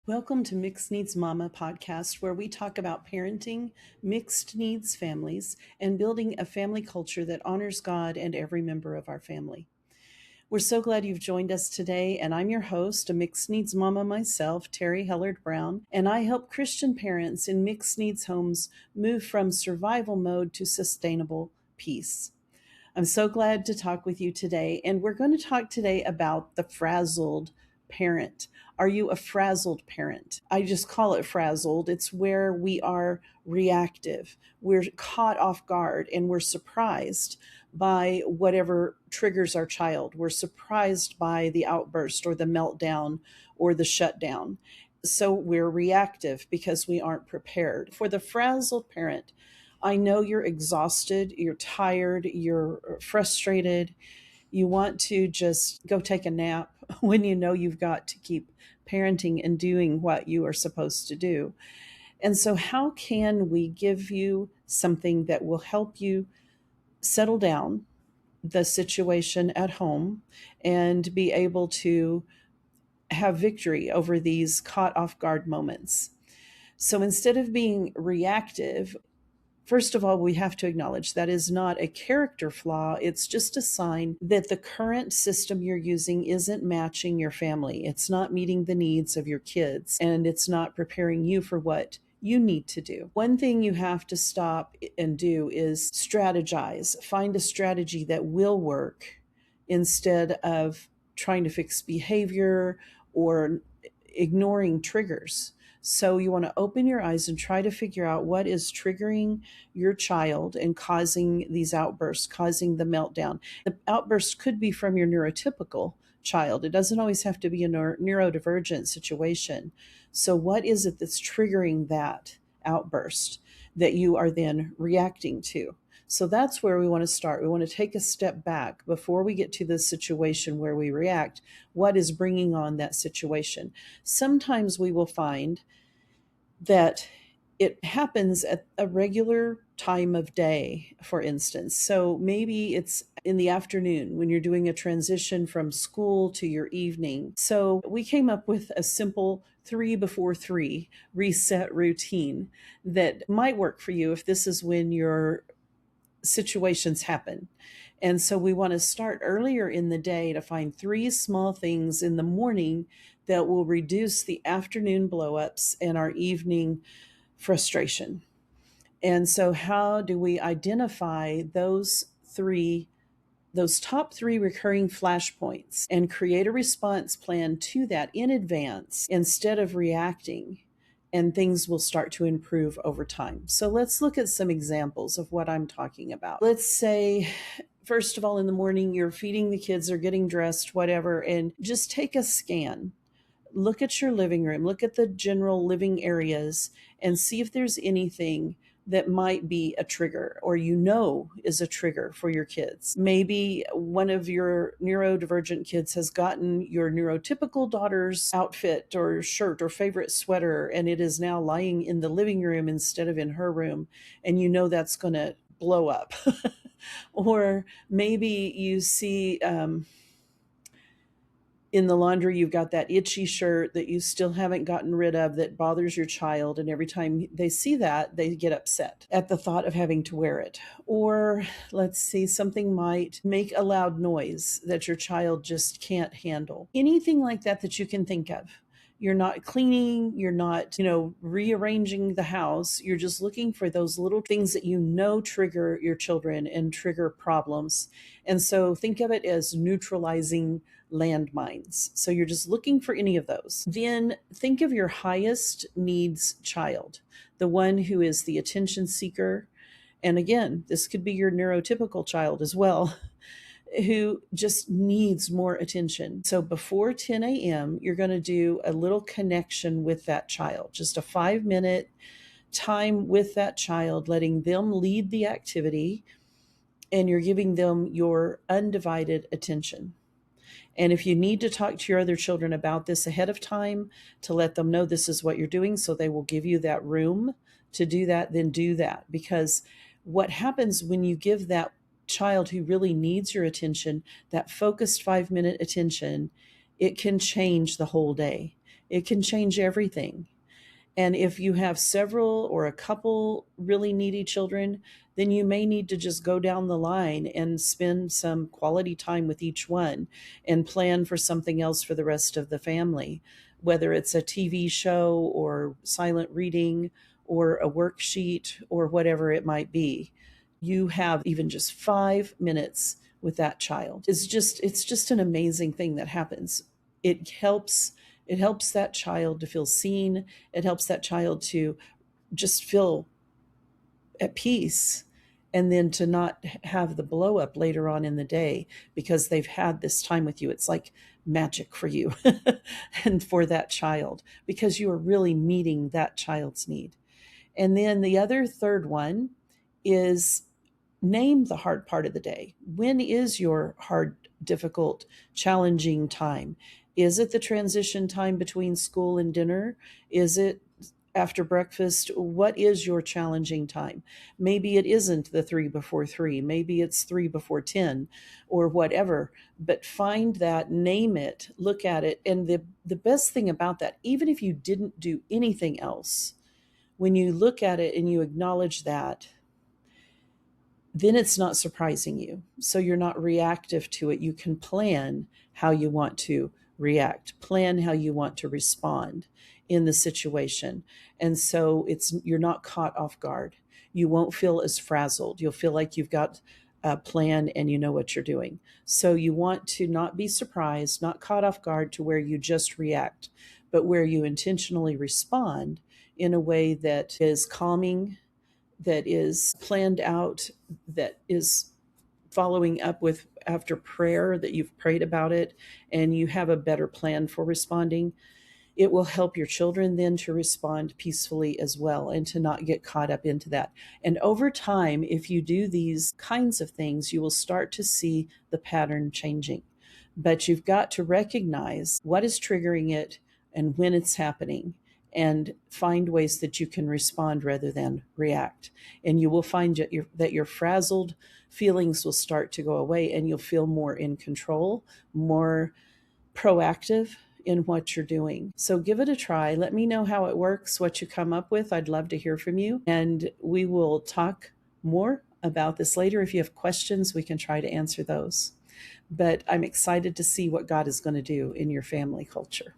Welcome to Mixed Needs Mama podcast, where we talk about parenting mixed needs families and building a family culture that honors God and every member of our family. We're so glad you've joined us today, and I'm your host, a mixed needs mama myself, Terry Hellard Brown, and I help Christian parents in mixed needs homes move from survival mode to sustainable peace. I'm so glad to talk with you today, and we're going to talk today about the frazzled parent. Are you a frazzled parent? I just call it frazzled. It's where we are reactive. We're caught off guard and we're surprised by whatever triggers our child. We're surprised by the outburst or the meltdown or the shutdown. So we're reactive because we aren't prepared. For the frazzled parent, I know you're exhausted, you're tired, you're frustrated. You want to just go take a nap when you know you've got to keep parenting and doing what you are supposed to do. And so how can we give you something that will help you settle down the situation at home and be able to have victory over these caught off guard moments? So instead of being reactive, first of all, we have to acknowledge that is not a character flaw. It's just a sign that the current system you're using isn't matching your family. It's not meeting the needs of your kids, and it's not preparing you for what you need to do. One thing you have to stop and do is strategize. Find a strategy that will work instead of trying to fix behavior or ignoring triggers. So you want to open your eyes and try to figure out what is triggering your child and causing these outbursts, causing the meltdown. The outburst could be from your neurotypical child. It doesn't always have to be a neurodivergent situation. So what is it that's triggering that outburst that you are then reacting to? So that's where we want to start. We want to take a step back before we get to the situation where we react. What is bringing on that situation? Sometimes we will find that it happens at a regular time of day, for instance. So maybe it's in the afternoon when you're doing a transition from school to your evening. So we came up with a simple 3 before 3 reset routine that might work for you if this is when your situations happen. And so we want to start earlier in the day to find 3 small things in the morning that will reduce the afternoon blowups and our evening frustration. And so how do we identify those top 3 recurring flashpoints and create a response plan to that in advance instead of reacting? And things will start to improve over time. So let's look at some examples of what I'm talking about. Let's say, first of all, in the morning, you're feeding the kids or getting dressed, whatever, and just take a scan. Look at your living room, look at the general living areas, and see if there's anything that might be a trigger or is a trigger for your kids. Maybe one of your neurodivergent kids has gotten your neurotypical daughter's outfit or shirt or favorite sweater, and it is now lying in the living room instead of in her room, and that's going to blow up. Or maybe you see in the laundry, you've got that itchy shirt that you still haven't gotten rid of that bothers your child. And every time they see that, they get upset at the thought of having to wear it. Or let's see, something might make a loud noise that your child just can't handle. Anything like that you can think of. You're not cleaning, you're not, rearranging the house. You're just looking for those little things that trigger your children and trigger problems. And so think of it as neutralizing landmines. So you're just looking for any of those. Then think of your highest needs child, the one who is the attention seeker. And again, this could be your neurotypical child as well, who just needs more attention. So before 10 a.m., you're going to do a little connection with that child, just a 5-minute time with that child, letting them lead the activity, and you're giving them your undivided attention. And if you need to talk to your other children about this ahead of time to let them know this is what you're doing, so they will give you that room to do that, then do that. Because what happens when you give that child who really needs your attention, that focused 5 minute attention, it can change the whole day. It can change everything. And if you have several or a couple really needy children, then you may need to just go down the line and spend some quality time with each one and plan for something else for the rest of the family, whether it's a TV show or silent reading or a worksheet or whatever it might be. You have even just 5 minutes with that child. It's just an amazing thing that happens. It helps that child to feel seen. It helps that child to just feel at peace, and then to not have the blow up later on in the day because they've had this time with you. It's like magic for you and for that child, because you are really meeting that child's need. And then the other third one is name the hard part of the day. When is your hard, difficult, challenging time? Is it the transition time between school and dinner? Is it after breakfast? What is your challenging time? Maybe it isn't the 3 before 3. Maybe it's 3 before 10 or whatever. But find that, name it, look at it. And the best thing about that, even if you didn't do anything else, when you look at it and you acknowledge that, then it's not surprising you. So you're not reactive to it. You can plan how you want to react, plan how you want to respond in the situation. And so you're not caught off guard. You won't feel as frazzled. You'll feel like you've got a plan and you know what you're doing. So you want to not be surprised, not caught off guard to where you just react, but where you intentionally respond in a way that is calming, that is planned out, that is following up with after prayer, that you've prayed about it and you have a better plan for responding. It will help your children then to respond peacefully as well and to not get caught up into that. And over time, if you do these kinds of things, you will start to see the pattern changing. But you've got to recognize what is triggering it and when it's happening, and find ways that you can respond rather than react. And you will find that your frazzled feelings will start to go away and you'll feel more in control, more proactive in what you're doing. So give it a try. Let me know how it works, what you come up with. I'd love to hear from you. And we will talk more about this later. If you have questions, we can try to answer those. But I'm excited to see what God is going to do in your family culture.